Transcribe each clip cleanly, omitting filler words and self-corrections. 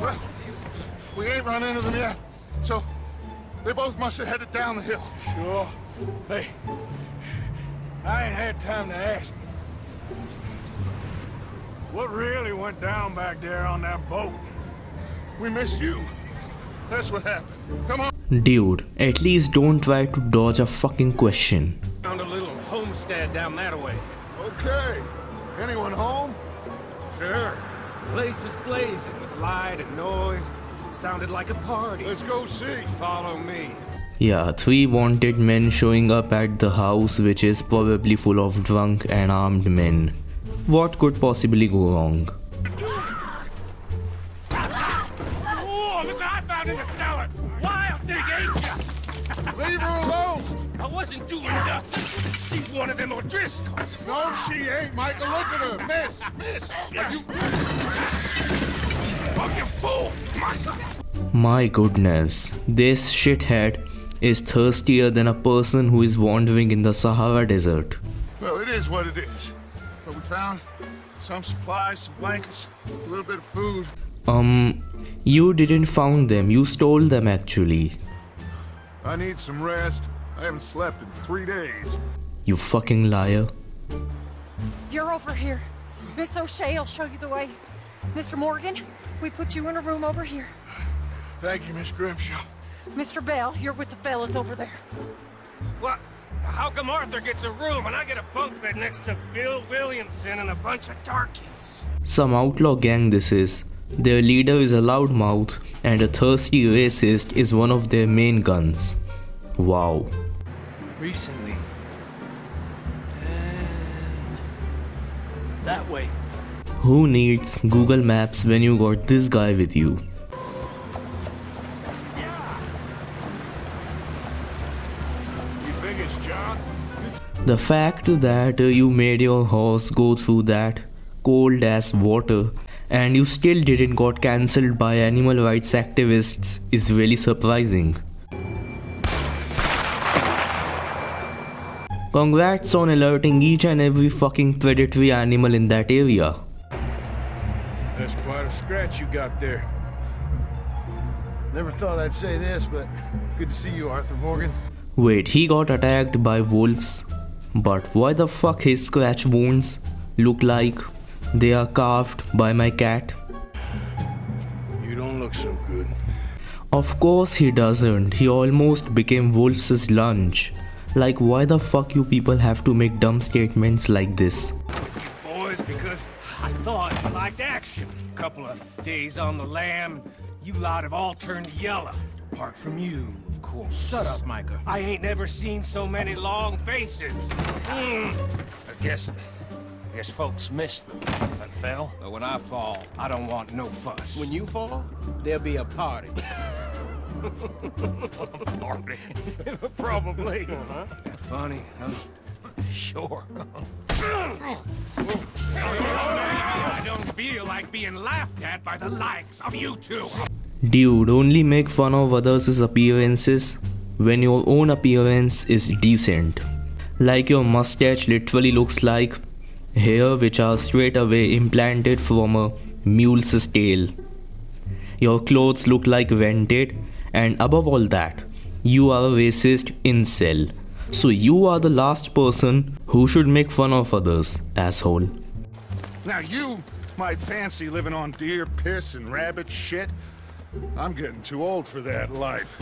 Well, we ain't run into them yet, so they both must have headed down the hill. Sure. Hey, I ain't had time to ask. What really went down back there on that boat? We missed you. That's what happened. Come on. Dude, at least don't try to dodge a fucking question. Found a little homestead down that way. Okay. Anyone home? Sure. Place is blazing with light and noise. Sounded like a party. Let's go see. Follow me. Yeah, 3 wanted men showing up at the house, which is probably full of drunk and armed men. What could possibly go wrong? Oh, look what I found in the cellar! Wild thing, ain't ya? Leave her alone. I wasn't doing nothing. She's one of them O'Driscolls. No, she ain't, Michael. Look at her. Miss. Are you... Fucking fool, Michael! My goodness, this shithead is thirstier than a person who is wandering in the Sahara Desert. Well, it is what it is. But we found some supplies, some blankets, a little bit of food. You didn't found them, you stole them actually. I need some rest. I haven't slept in 3 days. You fucking liar. You're over here. Miss O'Shea will show you the way. Mr. Morgan, we put you in a room over here. Thank you, Miss Grimshaw. Mr. Bell, you're with the fellas over there. What? How come Arthur gets a room and I get a bunk bed next to Bill Williamson and a bunch of darkies? Some outlaw gang this is. Their leader is a loudmouth and a thirsty racist is one of their main guns. Wow. Recently. And that way. Who needs Google Maps when you got this guy with you? You think it's John? The fact that you made your horse go through that cold ass water and you still didn't got cancelled by animal rights activists is really surprising. Congrats on alerting each and every fucking predatory animal in that area. That's quite a scratch you got there. Never thought I'd say this, but good to see you, Arthur Morgan. Wait, he got attacked by wolves? But why the fuck his scratch wounds look like they are carved by my cat? You don't look so good. Of course he doesn't. He almost became Wolf's lunch. Like, why the fuck you people have to make dumb statements like this? Boys, because I thought you liked action. Couple of days on the lam, you lot have all turned yellow. Apart from you, of course. Shut up, Micah. I ain't never seen so many long faces. I guess folks miss them. I fell, but when I fall, I don't want no fuss. When you fall, there'll be a party. Party. Probably. That funny, huh? Sure. I don't feel like being laughed at by the likes of you two. Dude, only make fun of others' appearances when your own appearance is decent. Like your mustache literally looks like hair which are straight away implanted from a mule's tail. Your clothes look like vented, and above all that, you are a racist incel. So you are the last person who should make fun of others, asshole. Now you might fancy living on deer piss and rabbit shit. I'm getting too old for that life.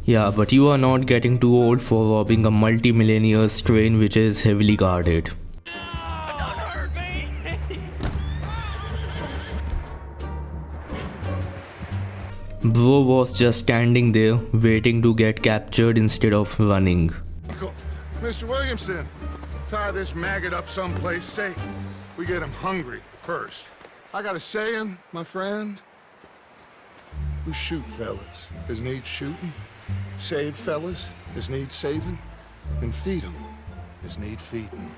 Yeah, but you are not getting too old for robbing a multi-millionaire train which is heavily guarded. Don't hurt me! Bro was just standing there waiting to get captured instead of running. Cool. Mr. Williamson, tie this maggot up someplace safe. We get him hungry first. I got a saying, my friend. We shoot fellas as need shooting, save fellas as need saving, and feed them as need feeding.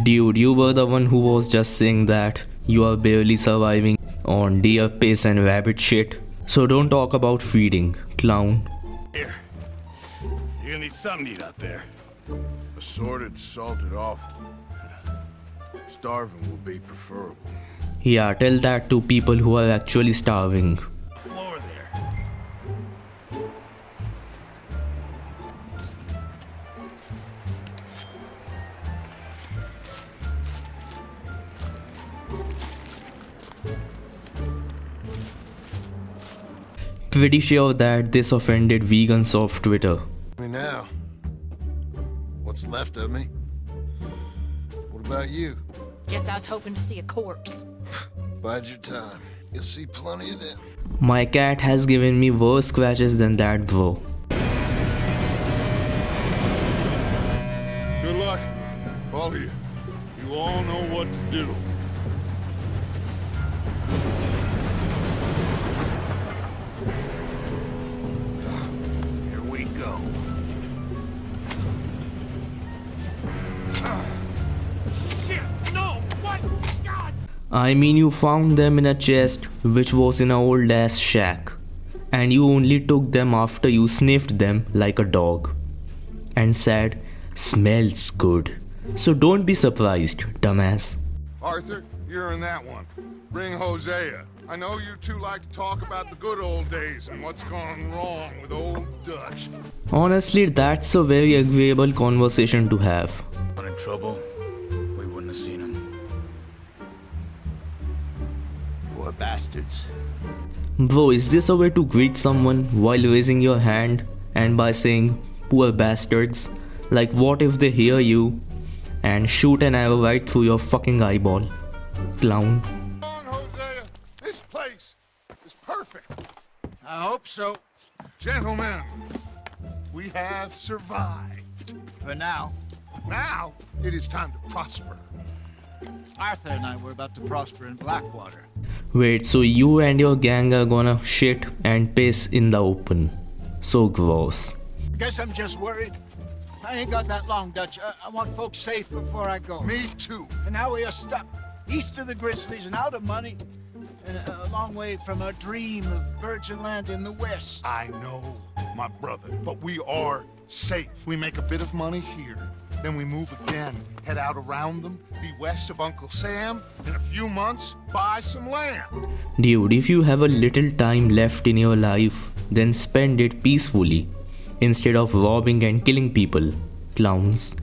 Dude, you were the one who was just saying that you are barely surviving on deer piss and rabbit shit. So don't talk about feeding, clown. Here. You're gonna need something to eat out there. Assorted, salted offal. Starving will be preferable. Yeah, tell that to people who are actually starving. Pretty sure that this offended vegans of Twitter. Me now. What's left of me? What about you? Guess I was hoping to see a corpse. Bide your time. You'll see plenty of them. My cat has given me worse scratches than that, bro. Good luck, all of you. You all know what to do. Here we go. Shit! No! What? God! I mean, you found them in a chest which was in an old ass shack, and you only took them after you sniffed them like a dog and said, "Smells good." So don't be surprised, dumbass. Arthur, you're in that one. Bring Hosea. I know you two like to talk about the good old days and what's gone wrong with old Dutch. Honestly, that's a very agreeable conversation to have. In trouble, we wouldn't have seen him. Poor bastards. Bro, is this a way to greet someone while raising your hand and by saying, "Poor bastards"? Like, what if they hear you and shoot an arrow right through your fucking eyeball? Clown. Come on, Hosea. This place is perfect. I hope so. Gentlemen, we have survived. For now. Now, it is time to prosper. Arthur and I were about to prosper in Blackwater. Wait, so you and your gang are gonna shit and piss in the open? So gross. Guess I'm just worried. I ain't got that long, Dutch. I want folks safe before I go. Me too. And now we are stuck east of the Grizzlies and out of money, and a long way from our dream of virgin land in the west. I know, my brother, but we are safe. We make a bit of money here, then we move again, head out around them, be west of Uncle Sam, in a few months, buy some land. Dude, if you have a little time left in your life, then spend it peacefully instead of robbing and killing people. Clowns.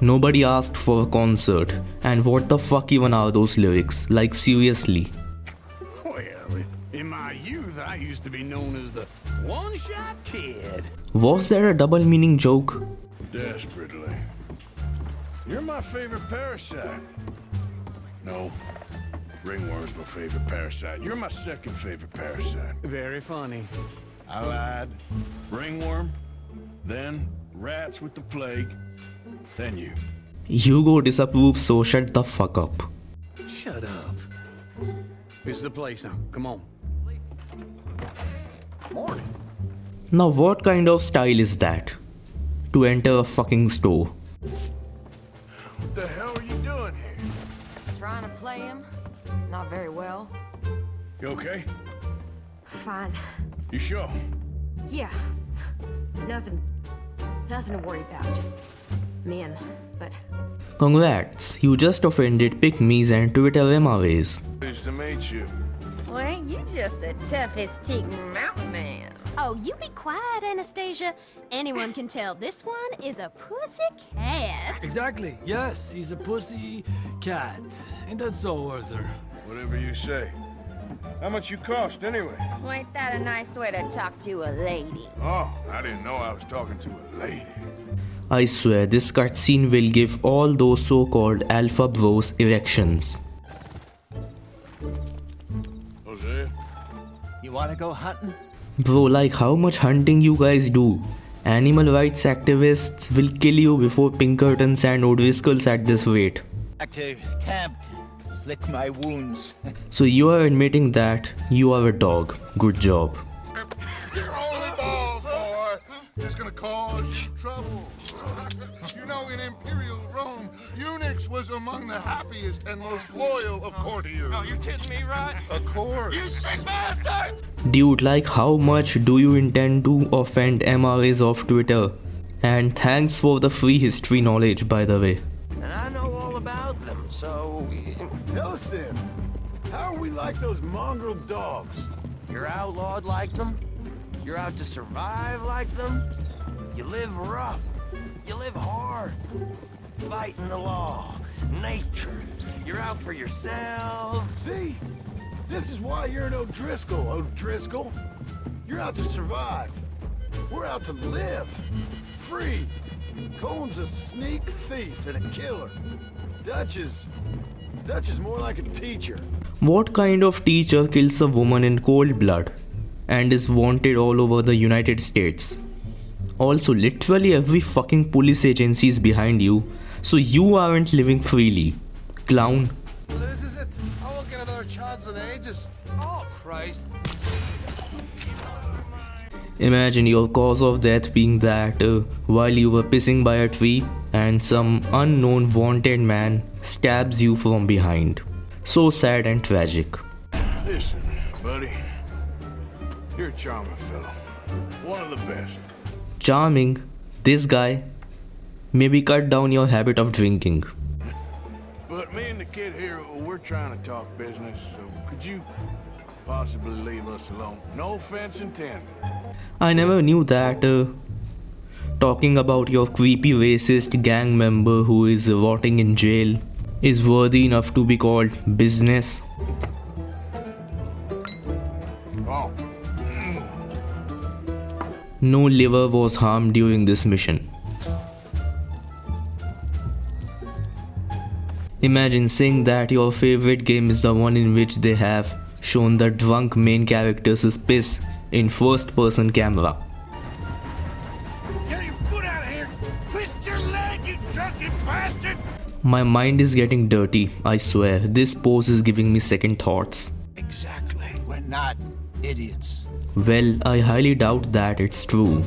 Nobody asked for a concert, and what the fuck even are those lyrics? Like, seriously. Well, in my youth, I used to be known as the one-shot kid. Was there a double meaning joke? Desperately. You're my favorite parasite. No. Ringworm's my favorite parasite. You're my second favorite parasite. Very funny. I lied. Ringworm, then rats with the plague, then you. Hugo disapproves, so shut the fuck up. Shut up. This is the place now. Come on. Morning. Now what kind of style is that? To enter a fucking store. What the hell are you doing here? Trying to play him? Not very well. You okay? Fine. You sure? Yeah. Nothing to worry about. Just men. But Congrats, you just offended pygmies and Twitter MRAs. Pleased to meet you. Well, ain't you just the toughest tick mountain man? Oh, you be quiet, Anastasia. Anyone can tell this one is a pussy cat. Exactly. Yes, he's a pussy cat. Ain't that so, Arthur? Whatever you say. How much you cost, anyway? Well, ain't that a nice way to talk to a lady? Oh, I didn't know I was talking to a lady. I swear this cutscene will give all those so-called alpha bros erections. Hosea? You want to go hunting? Bro, like how much hunting you guys do? Animal rights activists will kill you before Pinkertons and O'Driscolls at this rate. Back to camp. Lick my wounds. So you are admitting that you are a dog. Good job. You're only balls, boy. Just gonna cause you trouble. You know, in Imperial Rome, eunuchs was among the happiest and most loyal of courtiers. Oh, you kidding me, right? Of course. You sick bastard! Dude, like how much do you intend to offend MRAs of Twitter? And thanks for the free history knowledge, by the way. And I know all about them, so... Tell us then, how are we like those mongrel dogs? You're outlawed like them? You're out to survive like them? You live rough. You live hard. Fighting the law. Nature. You're out for yourselves. See? This is why you're an O'Driscoll, O'Driscoll. You're out to survive. We're out to live. Free. Cole's a sneak thief and a killer. Dutch is more like a teacher. What kind of teacher kills a woman in cold blood and is wanted all over the United States? Also, literally every fucking police agency is behind you, so you aren't living freely. Clown. This is it. I won't get another chance in ages. Oh, Christ. Imagine your cause of death being that while you were pissing by a tree and some unknown wanted man stabs you from behind. So sad and tragic. Listen, buddy. You're a charming fellow. One of the best. Charming? This guy? Maybe cut down your habit of drinking. But me and the kid here, we're trying to talk business, so could you possibly leave us alone? No offense intended. I never knew that talking about your creepy racist gang member who is rotting in jail is worthy enough to be called business. Oh. No liver was harmed during this mission. Imagine saying that your favorite game is the one in which they have shown the drunk main character's piss in first-person camera. Get your foot out of here! Twist your leg, you drunken bastard! My mind is getting dirty, I swear. This pose is giving me second thoughts. Exactly. We're not idiots. Well, I highly doubt that it's true.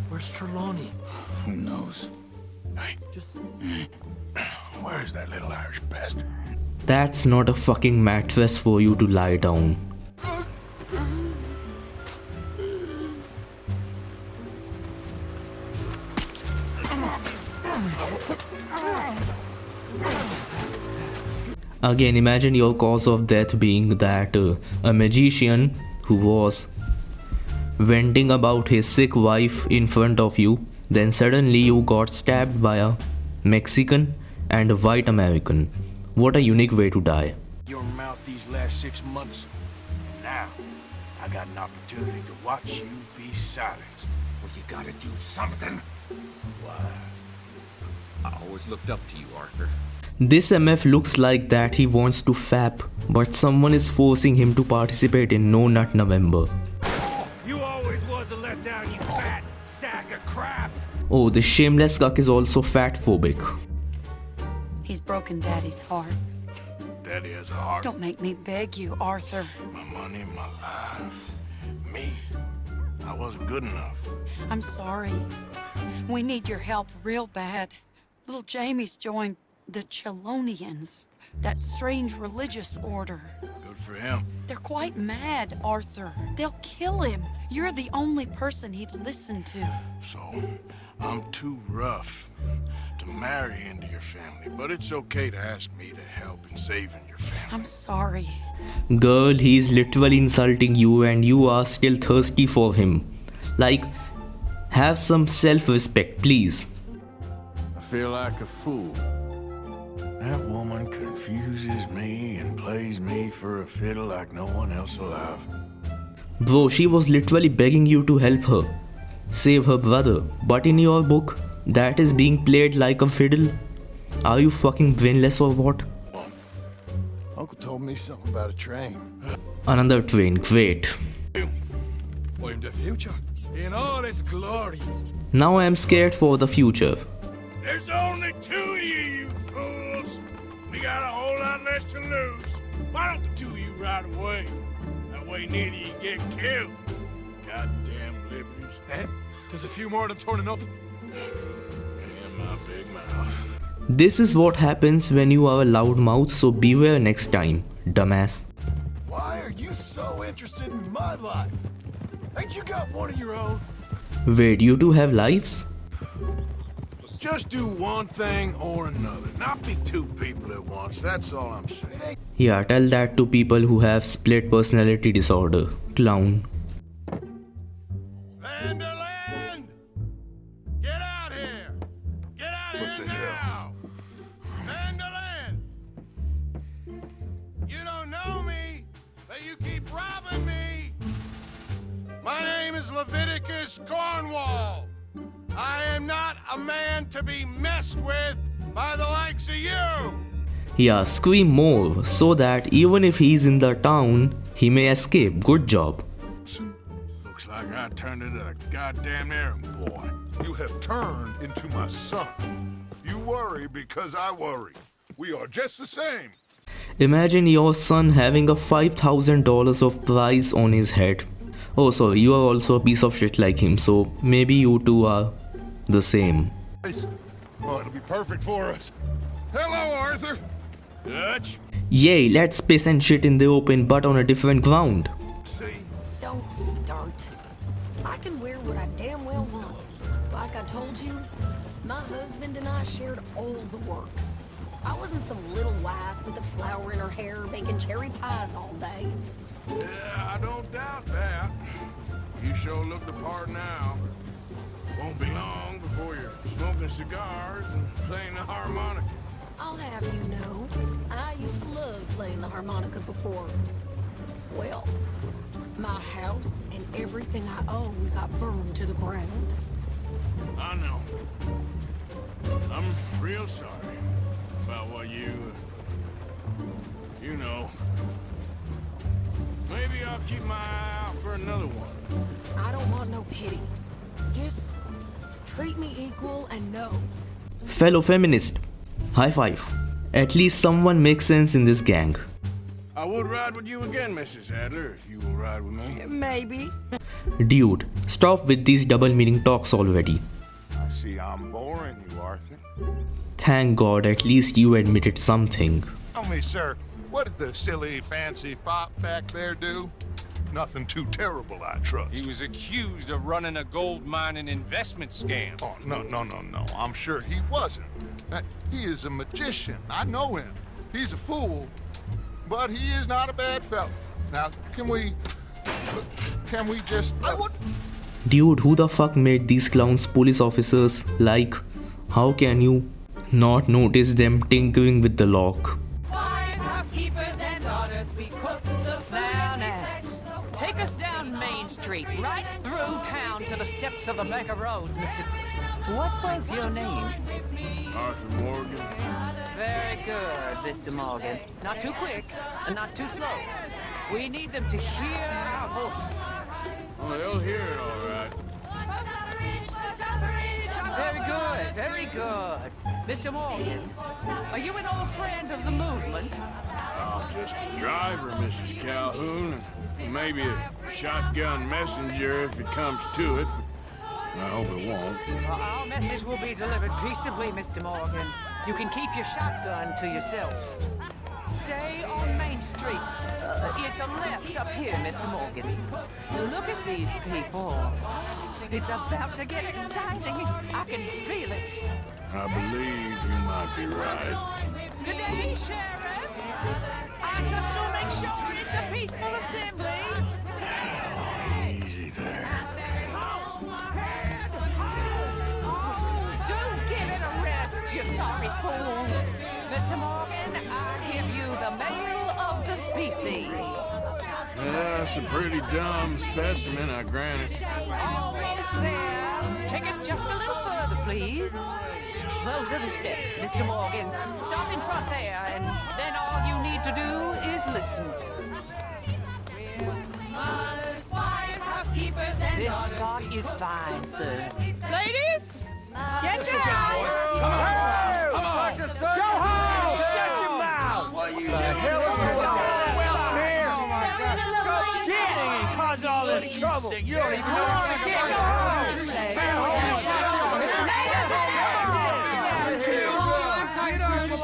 Where's Trelawney? Who knows? Hey, where's that little Irish bastard? That's not a fucking mattress for you to lie down. Again, imagine your cause of death being that a magician who was venting about his sick wife in front of you, then suddenly you got stabbed by a Mexican and a white American. What a unique way to die. Your mouth these last 6 months. Now, I got an opportunity to watch you be silenced. Well, you gotta do something. Why? I always looked up to you, Arthur. This MF looks like that he wants to fap, but someone is forcing him to participate in No Nut November. You always was a letdown, you fat sack of crap! Oh, the shameless cuck is also fat phobic. He's broken Daddy's heart. Daddy has a heart. Don't make me beg you, Arthur. My money, my life. Me. I wasn't good enough. I'm sorry. We need your help real bad. Little Jamie's joined the Chelonians, that strange religious order. Good for him. They're quite mad, Arthur. They'll kill him. You're the only person he'd listen to. So, I'm too rough to marry into your family, but it's okay to ask me to help in saving your family. I'm sorry. Girl, he's literally insulting you and you are still thirsty for him. Like, have some self-respect, please. I feel like a fool. That woman confuses me and plays me for a fiddle like no one else alive. Bro, she was literally begging you to help her, save her brother, but in your book, that is being played like a fiddle. Are you fucking brainless or what? Uncle told me something about a train. Another train, great. I'm the future, in all its glory. Now I am scared for the future. There's only 2 of you fools. We got a whole lot less to lose. Why don't the 2 of you ride away? That way neither you get killed. Goddamn liberties. Eh? There's a few more to turn enough. In my big mouth. This is what happens when you are a loudmouth, so beware next time, dumbass. Why are you so interested in my life? Ain't you got one of your own? Wait, you two have lives? Just do one thing or another. Not be two people at once. That's all I'm saying. Yeah, tell that to people who have split personality disorder. Clown. Vanderland! Get out here! Get out here now! Vanderland! You don't know me, but you keep robbing me! My name is Leviticus Cornwall. I am not a man to be messed with by the likes of you! Yeah, scream more so that even if he's in the town, he may escape. Good job. Looks like I turned into the goddamn errand boy. You have turned into my son. You worry because I worry. We are just the same. Imagine your son having a $5,000 of price on his head. Oh, so you are also a piece of shit like him, so maybe you two are the same. Oh, it'll be perfect for us. Hello, Arthur. Dutch? Yay, let's piss and shit in the open but on a different ground. See? Don't start. I can wear what I damn well want. Like I told you, my husband and I shared all the work. I wasn't some little wife with a flower in her hair baking cherry pies all day. Yeah, I don't doubt that. You sure look the part now. Won't be long before you're smoking cigars and playing the harmonica. I'll have you know, I used to love playing the harmonica before. Well, my house and everything I own got burned to the ground. I know. I'm real sorry about what you know. Maybe I'll keep my eye out for another one. I don't want no pity. Just treat me equal and know. Fellow feminist, high five. At least someone makes sense in this gang. I would ride with you again, Mrs. Adler, if you will ride with me. Maybe. Dude, stop with these double meaning talks already. I see I'm boring you, Arthur. Thank God, at least you admitted something. Tell me, sir, what did the silly, fancy fop back there do? Nothing too terrible, I trust. He was accused of running a gold mining investment scam. Oh, no. I'm sure he wasn't. He is a magician. I know him. He's a fool, but he is not a bad fellow. Now, can we just... Dude, who the fuck made these clowns police officers? Like, how can you not notice them tinkering with the lock? Spies, housekeepers, and daughters, we cook the food. Now. Take us down Main Street, right through town to the steps of the Mecca Roads, Mr. What was your name? Arthur Morgan. Very good, Mr. Morgan. Not too quick, and not too slow. We need them to hear our voice. Well, they'll hear it all right. Very good. Mr. Morgan, are you an old friend of the movement? I'm just a driver, Mrs. Calhoun, and maybe a shotgun messenger if it comes to it. I hope it won't. Our message will be delivered peaceably, Mr. Morgan. You can keep your shotgun to yourself. Stay on Main Street. It's a left up here, Mr. Morgan. Look at these people. It's about to get exciting. I can feel it. I believe you might be right. Good day, Sheriff. I just will make sure it's a peaceful assembly. Oh, easy there. Oh, do give it a rest, you sorry fool. Mr. Morgan, I give you the male of the species. Yeah, that's a pretty dumb specimen, I grant it. Almost there. Take us just a little further, please. Those are the steps, Mr. Morgan. Stop in front there, and then all you need to do is listen. This spot is fine, sir. Ladies, get down! Go home! Shut your mouth! What you The hell is going on? Cause all this trouble. You don't even know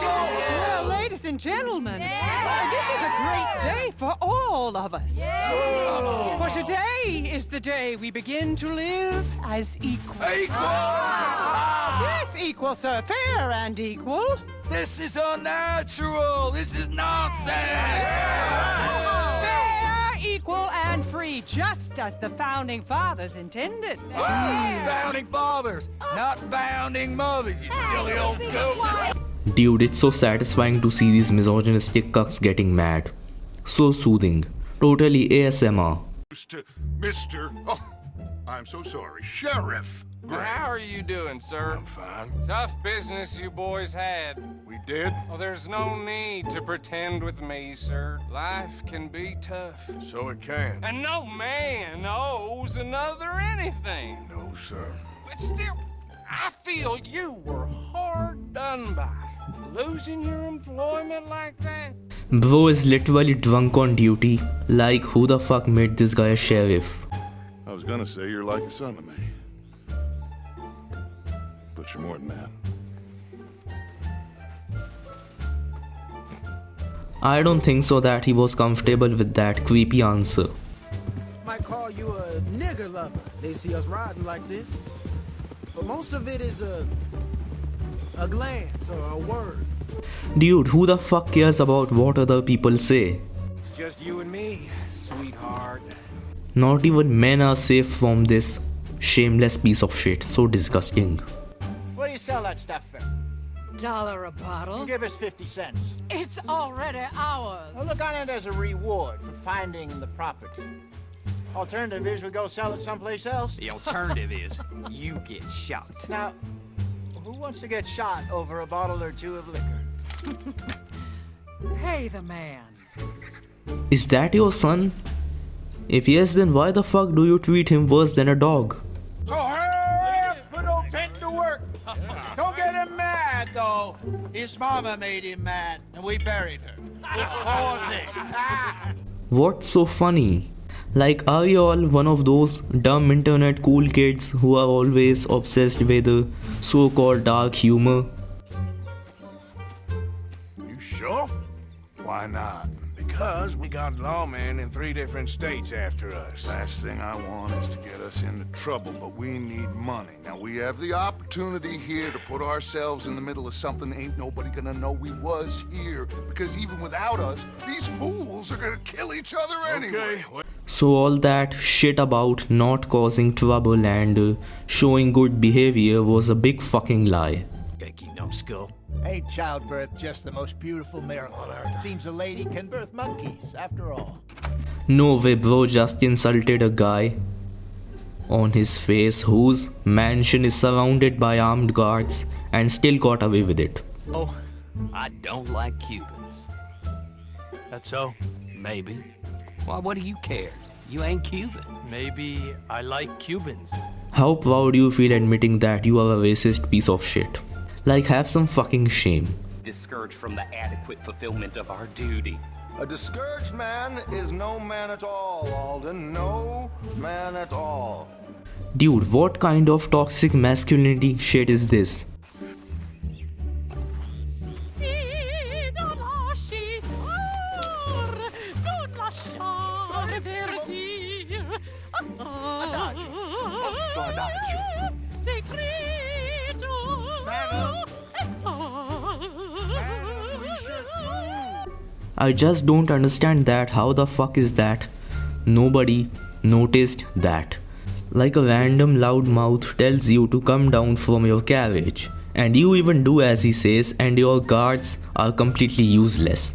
Well, ladies and gentlemen, this is a great day for all of us. For today is the day we begin to live as equals. Yes, equal, sir. Fair and equal. This is unnatural! This is nonsense! Fair, equal, and free, just as the Founding Fathers intended. Founding fathers, not founding mothers, you silly old goat! Dude, it's so satisfying to see these misogynistic cucks getting mad. So soothing. Totally ASMR. To Mr. Oh, I'm so sorry, Sheriff. Well, how are you doing, sir? I'm fine. Tough business you boys had. We did? Oh, there's no need to pretend with me, sir. Life can be tough. So it can. And no man owes another anything. No, sir. But still, I feel you were hard done by. Losing your employment like that? Bro is literally drunk on duty. Like, who the fuck made this guy a sheriff? I was gonna say you're like a son to me. But you're more than that. I don't think so that he was comfortable with that creepy answer. Might call you a nigger lover. They see us riding like this. But most of it is a glance or a word. Dude, who the fuck cares about what other people say? It's just you and me, sweetheart. Not even men are safe from this shameless piece of shit. So disgusting. What do you sell that stuff for? $1 a bottle. Give us 50 cents. It's already ours. Well, look on it as a reward for finding the property. Alternative is we go sell it someplace else. The alternative is you get shot. Now, who wants to get shot over a bottle or two of liquor? Pay the man. Is that your son? If yes, then why the fuck do you treat him worse than a dog? So hurry up, put old Fenton to work. Don't get him mad, though. His mama made him mad, and we buried her. Poor thing. What's so funny? Like, are you all one of those dumb internet cool kids who are always obsessed with so-called dark humor? You sure? Why not? Because we got lawmen in 3 different states after us. Last thing I want is to get us into trouble, but we need money. Now, we have the opportunity here to put ourselves in the middle of something ain't nobody gonna know we was here. Because even without us, these fools are gonna kill each other anyway. Okay. So all that shit about not causing trouble and showing good behavior was a big fucking lie. Yanky numbskull. Ain't childbirth just the most beautiful miracle? Seems a lady can birth monkeys, after all. No way, bro just insulted a guy on his face whose mansion is surrounded by armed guards and still got away with it. Oh, I don't like Cubans. That's so? Maybe. Why, what do you care? You ain't Cuban. Maybe I like Cubans. How proud you feel admitting that you are a racist piece of shit. Like, have some fucking shame. Discouraged from the adequate fulfillment of our duty. A discouraged man is no man at all, Alden. No man at all. Dude, what kind of toxic masculinity shit is this? I just don't understand that. How the fuck is that? Nobody noticed that. Like a random loudmouth tells you to come down from your carriage, and you even do as he says, and your guards are completely useless.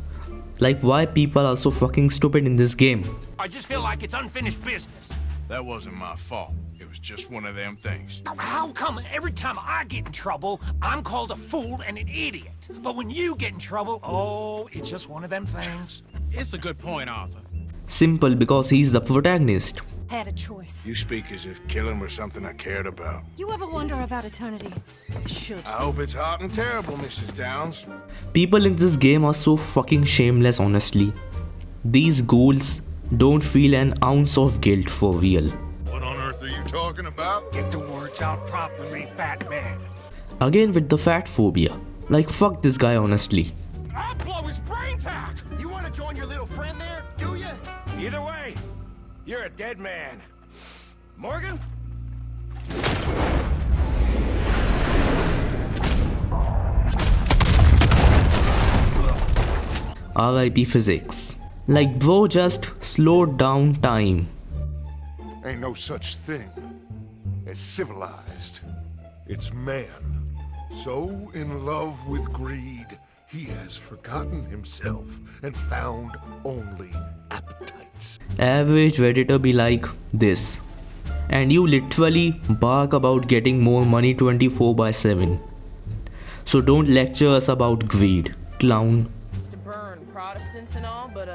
Like, why people are so fucking stupid in this game? I just feel like it's unfinished business. That wasn't my fault. It was just one of them things. How come every time I get in trouble, I'm called a fool and an idiot? But when you get in trouble, oh, it's just one of them things. It's a good point, Arthur. Simple, because he's the protagonist. Had a choice. You speak as if killing was something I cared about. You ever wonder about eternity? You should. I hope it's hot and terrible, Mrs. Downs. People in this game are so fucking shameless, honestly. These ghouls don't feel an ounce of guilt for real. What on earth are you talking about? Get the words out properly, fat man. Again with the fat phobia. Like, fuck this guy, honestly. I'll blow his brains out! You want to join your little friend there, do you? Either way, you're a dead man. Morgan? RIP physics. Like bro, just slowed down time. Ain't no such thing as civilized. It's man. So in love with greed, he has forgotten himself and found only appetites. Average Redditor be like this. And you literally bark about getting more money 24/7. So don't lecture us about greed, clown. To burn Protestants and all, but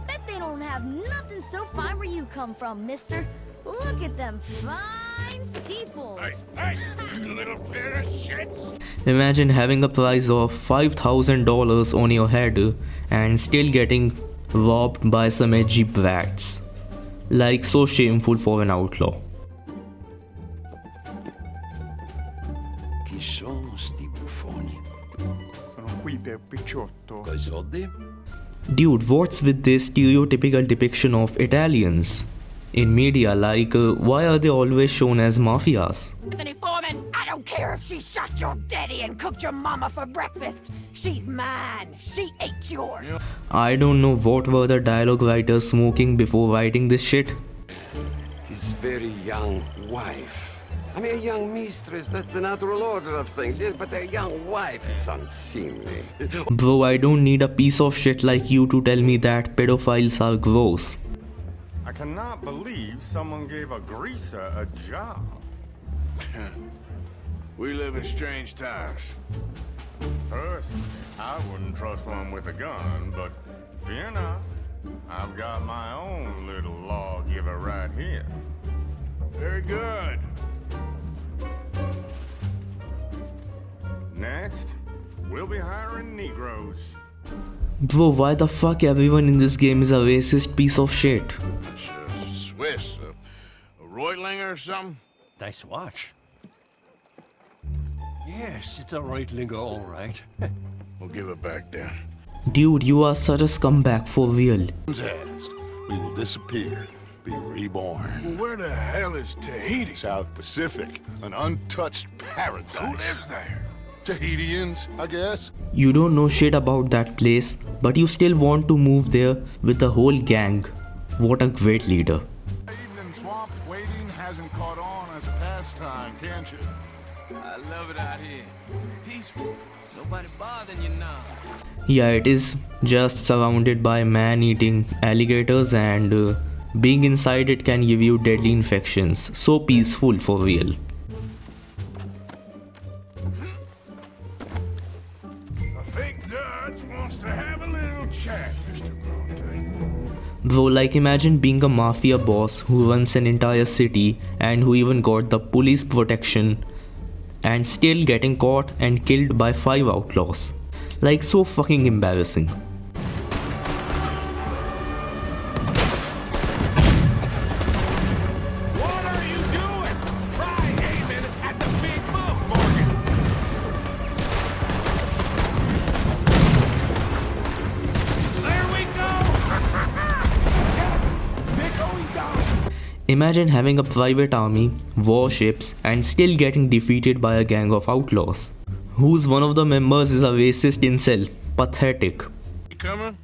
Bet they don't have nothing so fine where you come from, mister. Look at them fine steeples. Hey, you little pair of shits! Imagine having a price of $5,000 on your head and still getting robbed by some edgy brats. Like, so shameful for an outlaw. Chi sono sti buffoni? Sono qui per picciotto. Coi soldi? Dude, what's with this stereotypical depiction of Italians in media? Like, why are they always shown as mafias? Anthony Foreman, I don't care if she shot your daddy and cooked your mama for breakfast. She's mine. She ate yours. I don't know what were the dialogue writers smoking before writing this shit. His very young wife. I mean, a young mistress, that's the natural order of things, yes, but a young wife is unseemly. Bro, I don't need a piece of shit like you to tell me that pedophiles are gross. I cannot believe someone gave a greaser a job. We live in strange times. Personally, I wouldn't trust one with a gun, but fear not. I've got my own little lawgiver right here. Very good. Next, we'll be hiring Negroes. Bro, why the fuck everyone in this game is a racist piece of shit? Swiss. A Reutlinger or something? Nice watch. Yes, it's a Reutlinger, all right. We'll give it back then. Dude, you are such a scumbag for real. We will disappear, be reborn. Well, where the hell is Tahiti? South Pacific, an untouched paradise. Who lives there? Tahitians, I guess. You don't know shit about that place, but you still want to move there with the whole gang. What a great leader. Evening swamp waiting hasn't caught on as a pastime, can't you? I love it out here. Peaceful. Nobody bothering you now. Yeah, it is just surrounded by man-eating alligators, and being inside it can give you deadly infections. So peaceful for real. I think Dutch wants to have a little chat, Mr. Bronte. Bro, like imagine being a mafia boss who runs an entire city and who even got the police protection and still getting caught and killed by 5 outlaws. Like, so fucking embarrassing. What are you doing? Try aiming at the big bump, Morgan. There we go. Yes, they're going down. Imagine having a private army, warships, and still getting defeated by a gang of outlaws, whose one of the members is a racist incel. Pathetic. You coming?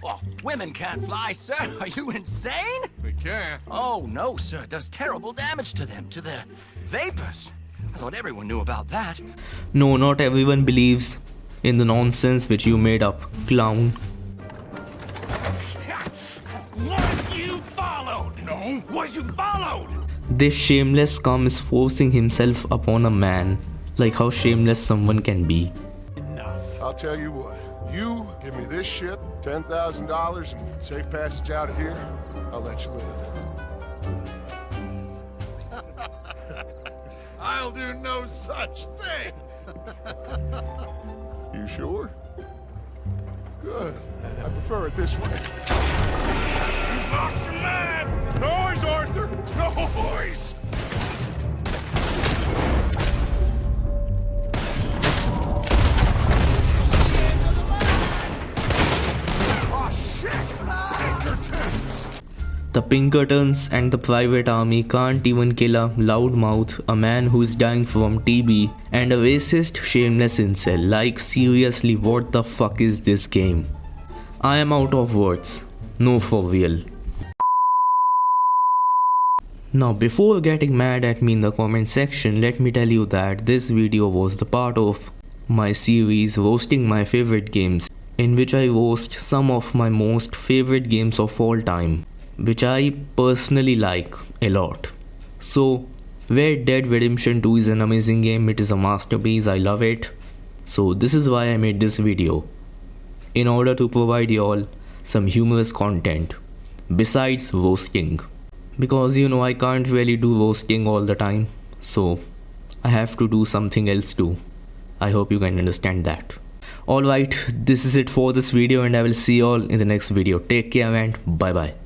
Well, women can't fly, sir. Are you insane? We can. Oh, no, sir. It does terrible damage to them, to their vapors. I thought everyone knew about that. No, not everyone believes in the nonsense which you made up, clown. Was you followed? No. Was you followed? This shameless scum is forcing himself upon a man. Like how shameless someone can be. Enough. I'll tell you what. You give me this shit, $10,000 and safe passage out of here, I'll let you live. I'll do no such thing. You sure? Good. I prefer it this way. You lost your mind. Noise, Arthur. Noise. The Pinkertons and the private army can't even kill a loudmouth, a man who's dying from TB, and a racist, shameless incel. Like, seriously, what the fuck is this game? I am out of words. No, for real. Now, before getting mad at me in the comment section, let me tell you that this video was the part of my series roasting my favorite games, in which I roast some of my most favorite games of all time, which I personally like a lot. So, Red Dead Redemption 2 is an amazing game, it is a masterpiece, I love it. So this is why I made this video, in order to provide y'all some humorous content, besides roasting. Because you know I can't really do roasting all the time, so I have to do something else too. I hope you can understand that. Alright, this is it for this video and I will see you all in the next video. Take care and bye bye.